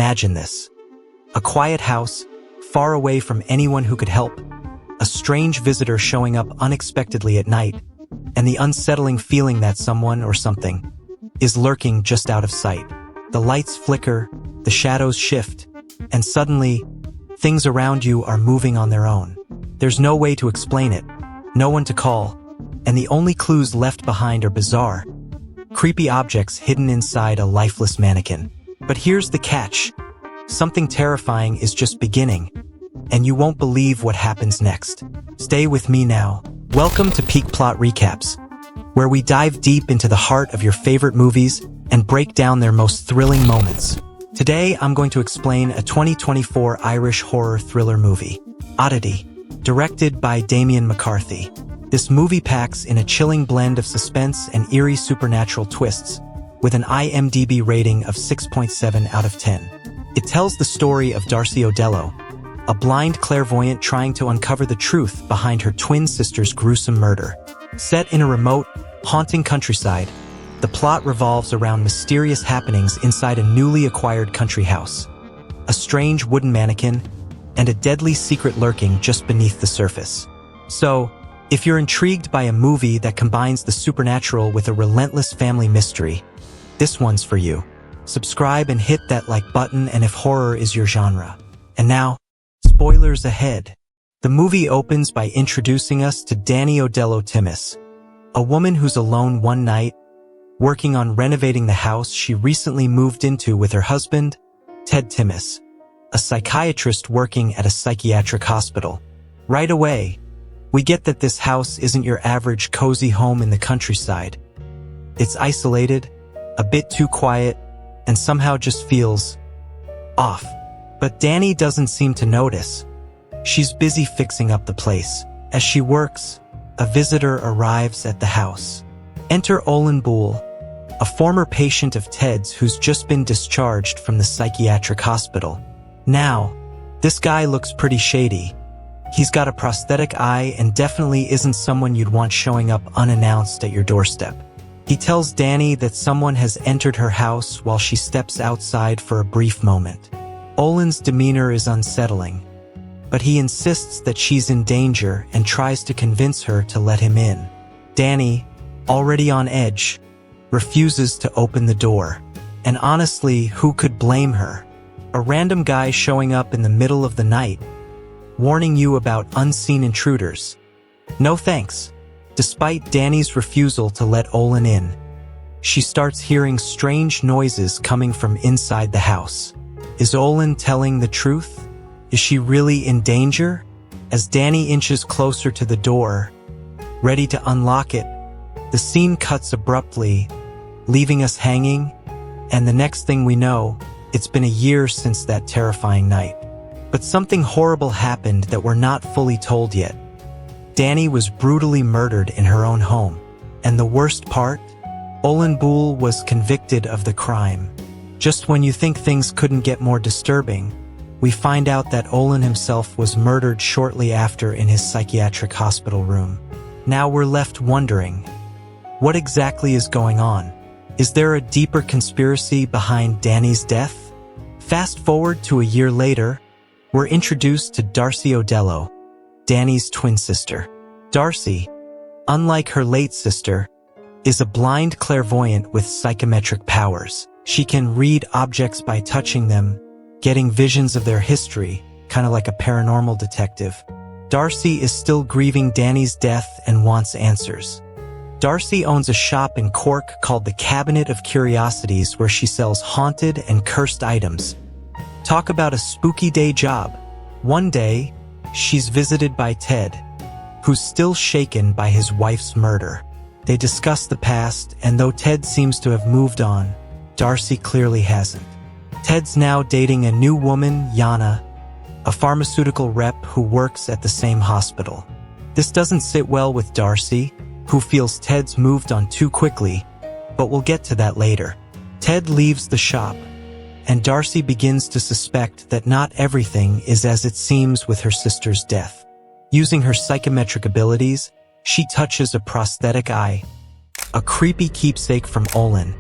Imagine this. A quiet house, far away from anyone who could help, a strange visitor showing up unexpectedly at night, and the unsettling feeling that someone or something is lurking just out of sight. The lights flicker, the shadows shift, and suddenly, things around you are moving on their own. There's no way to explain it, no one to call, and the only clues left behind are bizarre, creepy objects hidden inside a lifeless mannequin. But here's the catch. Something terrifying is just beginning, and you won't believe what happens next. Stay with me now. Welcome to Peak Plot Recaps, where we dive deep into the heart of your favorite movies and break down their most thrilling moments. Today, I'm going to explain a 2024 Irish horror thriller movie, Oddity, directed by Damien McCarthy. This movie packs in a chilling blend of suspense and eerie supernatural twists, with an IMDb rating of 6.7 out of 10. It tells the story of Darcy O'Dello, a blind clairvoyant trying to uncover the truth behind her twin sister's gruesome murder. Set in a remote, haunting countryside, the plot revolves around mysterious happenings inside a newly acquired country house, a strange wooden mannequin, and a deadly secret lurking just beneath the surface. So, if you're intrigued by a movie that combines the supernatural with a relentless family mystery, this one's for you. Subscribe and hit that like button and if horror is your genre. And now, spoilers ahead. The movie opens by introducing us to Dani O'Dello Timmis, a woman who's alone one night, working on renovating the house she recently moved into with her husband, Ted Timmis, a psychiatrist working at a psychiatric hospital. Right away, we get that this house isn't your average cozy home in the countryside. It's isolated, a bit too quiet, and somehow just feels off. But Dani doesn't seem to notice. She's busy fixing up the place. As she works, a visitor arrives at the house. Enter Olin Boole, a former patient of Ted's who's just been discharged from the psychiatric hospital. Now, this guy looks pretty shady. He's got a prosthetic eye and definitely isn't someone you'd want showing up unannounced at your doorstep. He tells Dani that someone has entered her house while she steps outside for a brief moment. Olin's demeanor is unsettling, but he insists that she's in danger and tries to convince her to let him in. Dani, already on edge, refuses to open the door. And honestly, who could blame her? A random guy showing up in the middle of the night, warning you about unseen intruders. No thanks. Despite Dani's refusal to let Olin in, she starts hearing strange noises coming from inside the house. Is Olin telling the truth? Is she really in danger? As Dani inches closer to the door, ready to unlock it, the scene cuts abruptly, leaving us hanging, and the next thing we know, it's been a year since that terrifying night. But something horrible happened that we're not fully told yet. Dani was brutally murdered in her own home. And the worst part? Olin Boole was convicted of the crime. Just when you think things couldn't get more disturbing, we find out that Olin himself was murdered shortly after in his psychiatric hospital room. Now we're left wondering, what exactly is going on? Is there a deeper conspiracy behind Dani's death? Fast forward to a year later, we're introduced to Darcy O'Dello, Dani's twin sister. Darcy, unlike her late sister, is a blind clairvoyant with psychometric powers. She can read objects by touching them, getting visions of their history, kind of like a paranormal detective. Darcy is still grieving Dani's death and wants answers. Darcy owns a shop in Cork called the Cabinet of Curiosities where she sells haunted and cursed items. Talk about a spooky day job. One day, she's visited by Ted, who's still shaken by his wife's murder. They discuss the past, and though Ted seems to have moved on, Darcy clearly hasn't. Ted's now dating a new woman, Yana, a pharmaceutical rep who works at the same hospital. This doesn't sit well with Darcy, who feels Ted's moved on too quickly, but we'll get to that later. Ted leaves the shop, and Darcy begins to suspect that not everything is as it seems with her sister's death. Using her psychometric abilities, she touches a prosthetic eye, a creepy keepsake from Olin,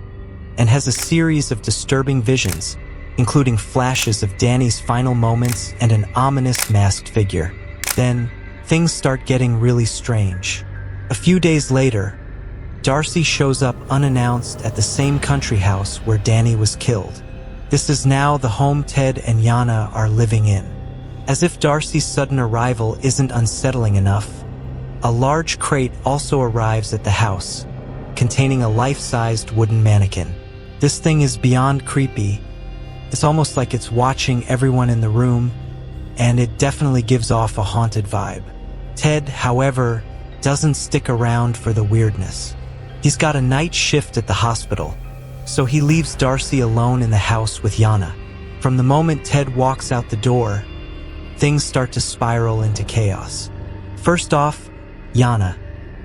and has a series of disturbing visions, including flashes of Danny's final moments and an ominous masked figure. Then, things start getting really strange. A few days later, Darcy shows up unannounced at the same country house where Danny was killed. This is now the home Ted and Yana are living in. As if Darcy's sudden arrival isn't unsettling enough, a large crate also arrives at the house, containing a life-sized wooden mannequin. This thing is beyond creepy. It's almost like it's watching everyone in the room, and it definitely gives off a haunted vibe. Ted, however, doesn't stick around for the weirdness. He's got a night shift at the hospital, so he leaves Darcy alone in the house with Yana. From the moment Ted walks out the door, things start to spiral into chaos. First off, Yana,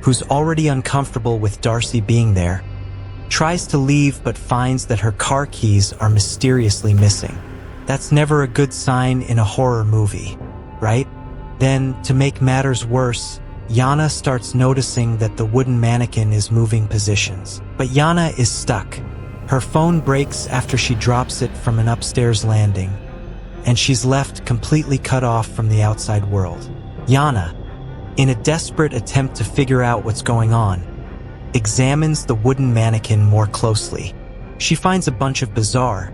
who's already uncomfortable with Darcy being there, tries to leave but finds that her car keys are mysteriously missing. That's never a good sign in a horror movie, right? Then, to make matters worse, Yana starts noticing that the wooden mannequin is moving positions. But Yana is stuck. Her phone breaks after she drops it from an upstairs landing, and she's left completely cut off from the outside world. Yana, in a desperate attempt to figure out what's going on, examines the wooden mannequin more closely. She finds a bunch of bizarre,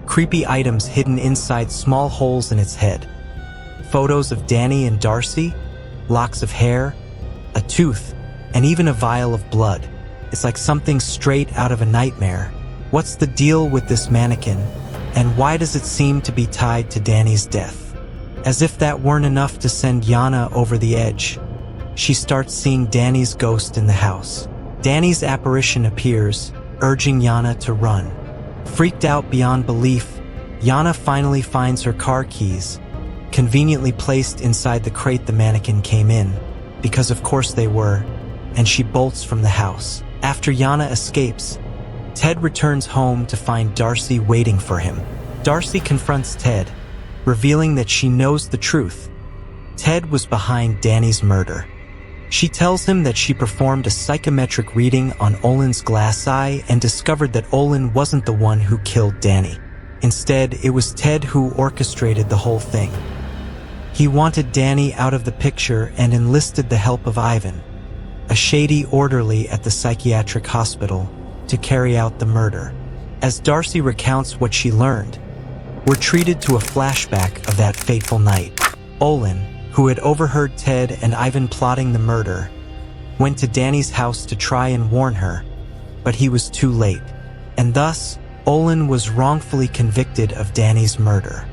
creepy items hidden inside small holes in its head. Photos of Danny and Darcy, locks of hair, a tooth, and even a vial of blood. It's like something straight out of a nightmare. What's the deal with this mannequin, and why does it seem to be tied to Danny's death? As if that weren't enough to send Yana over the edge, she starts seeing Danny's ghost in the house. Danny's apparition appears, urging Yana to run. Freaked out beyond belief, Yana finally finds her car keys, conveniently placed inside the crate the mannequin came in, because of course they were, and she bolts from the house. After Yana escapes, Ted returns home to find Darcy waiting for him. Darcy confronts Ted, revealing that she knows the truth. Ted was behind Danny's murder. She tells him that she performed a psychometric reading on Olin's glass eye and discovered that Olin wasn't the one who killed Danny. Instead, it was Ted who orchestrated the whole thing. He wanted Danny out of the picture and enlisted the help of Ivan, a shady orderly at the psychiatric hospital, to carry out the murder. As Darcy recounts what she learned, we're treated to a flashback of that fateful night. Olin, who had overheard Ted and Ivan plotting the murder, went to Danny's house to try and warn her, but he was too late, and thus, Olin was wrongfully convicted of Danny's murder.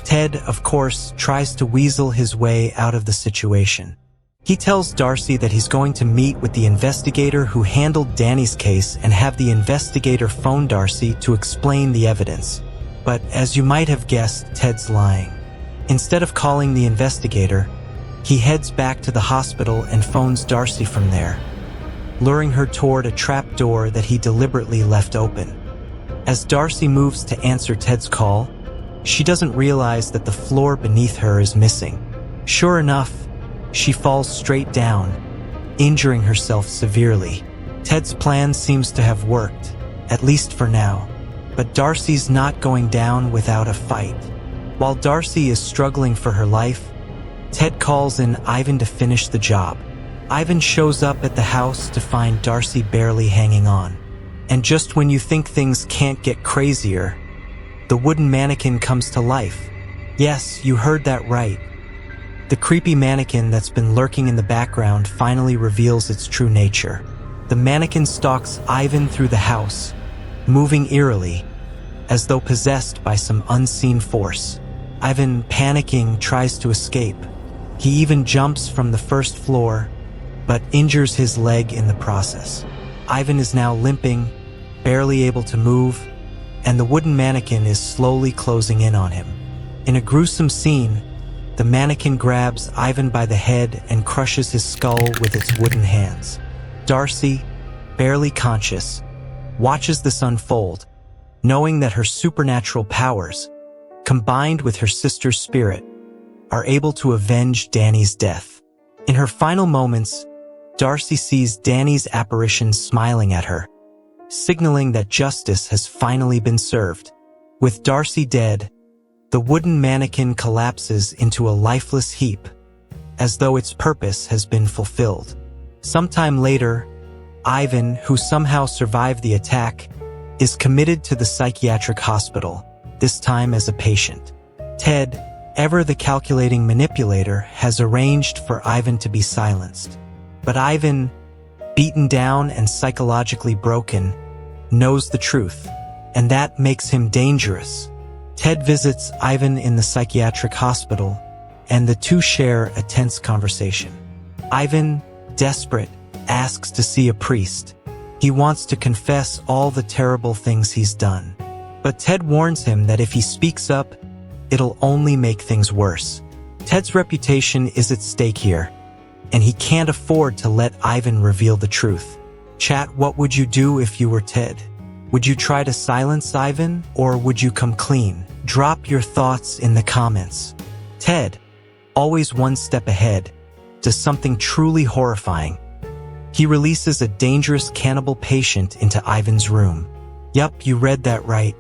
Ted, of course, tries to weasel his way out of the situation. He tells Darcy that he's going to meet with the investigator who handled Danny's case and have the investigator phone Darcy to explain the evidence. But as you might have guessed, Ted's lying. Instead of calling the investigator, he heads back to the hospital and phones Darcy from there, luring her toward a trap door that he deliberately left open. As Darcy moves to answer Ted's call, she doesn't realize that the floor beneath her is missing. Sure enough, she falls straight down, injuring herself severely. Ted's plan seems to have worked, at least for now, but Darcy's not going down without a fight. While Darcy is struggling for her life, Ted calls in Ivan to finish the job. Ivan shows up at the house to find Darcy barely hanging on. And just when you think things can't get crazier, the wooden mannequin comes to life. Yes, you heard that right. The creepy mannequin that's been lurking in the background finally reveals its true nature. The mannequin stalks Ivan through the house, moving eerily, as though possessed by some unseen force. Ivan, panicking, tries to escape. He even jumps from the first floor, but injures his leg in the process. Ivan is now limping, barely able to move, and the wooden mannequin is slowly closing in on him. In a gruesome scene, the mannequin grabs Ivan by the head and crushes his skull with its wooden hands. Darcy, barely conscious, watches this unfold, knowing that her supernatural powers, combined with her sister's spirit, are able to avenge Danny's death. In her final moments, Darcy sees Danny's apparition smiling at her, signaling that justice has finally been served. With Darcy dead, the wooden mannequin collapses into a lifeless heap, as though its purpose has been fulfilled. Sometime later, Ivan, who somehow survived the attack, is committed to the psychiatric hospital, this time as a patient. Ted, ever the calculating manipulator, has arranged for Ivan to be silenced. But Ivan, beaten down and psychologically broken, knows the truth, and that makes him dangerous. Ted visits Ivan in the psychiatric hospital, and the two share a tense conversation. Ivan, desperate, asks to see a priest. He wants to confess all the terrible things he's done. But Ted warns him that if he speaks up, it'll only make things worse. Ted's reputation is at stake here, and he can't afford to let Ivan reveal the truth. Chat, what would you do if you were Ted? Would you try to silence Ivan, or would you come clean? Drop your thoughts in the comments. Ted, always one step ahead, does something truly horrifying. He releases a dangerous cannibal patient into Ivan's room. Yup, you read that right.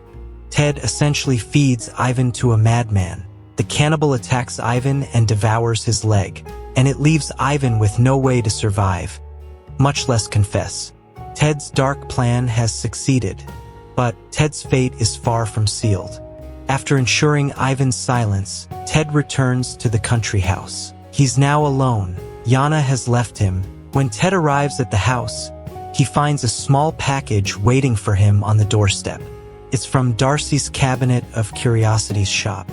Ted essentially feeds Ivan to a madman. The cannibal attacks Ivan and devours his leg, and it leaves Ivan with no way to survive, much less confess. Ted's dark plan has succeeded, but Ted's fate is far from sealed. After ensuring Ivan's silence, Ted returns to the country house. He's now alone. Yana has left him. When Ted arrives at the house, he finds a small package waiting for him on the doorstep. It's from Darcy's Cabinet of Curiosities shop.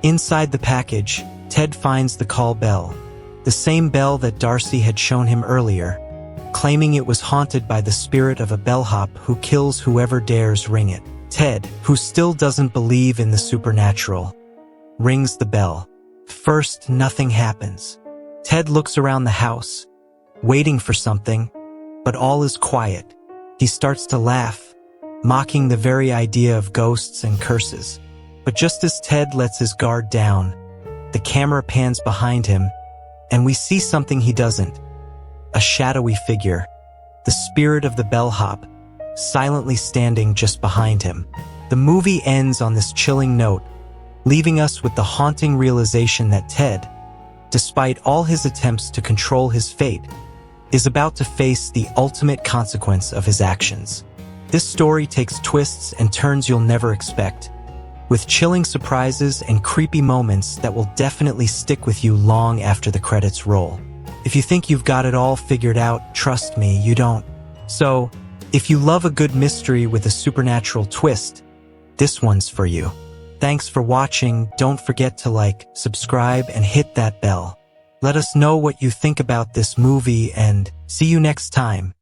Inside the package, Ted finds the call bell, the same bell that Darcy had shown him earlier, claiming it was haunted by the spirit of a bellhop who kills whoever dares ring it. Ted, who still doesn't believe in the supernatural, rings the bell. First, nothing happens. Ted looks around the house, waiting for something, but all is quiet. He starts to laugh, mocking the very idea of ghosts and curses. But just as Ted lets his guard down, the camera pans behind him, and we see something he doesn't. A shadowy figure, the spirit of the bellhop, silently standing just behind him. The movie ends on this chilling note, leaving us with the haunting realization that Ted, despite all his attempts to control his fate, is about to face the ultimate consequence of his actions. This story takes twists and turns you'll never expect, with chilling surprises and creepy moments that will definitely stick with you long after the credits roll. If you think you've got it all figured out, trust me, you don't. So, if you love a good mystery with a supernatural twist, this one's for you. Thanks for watching. Don't forget to like, subscribe, and hit that bell. Let us know what you think about this movie, and see you next time.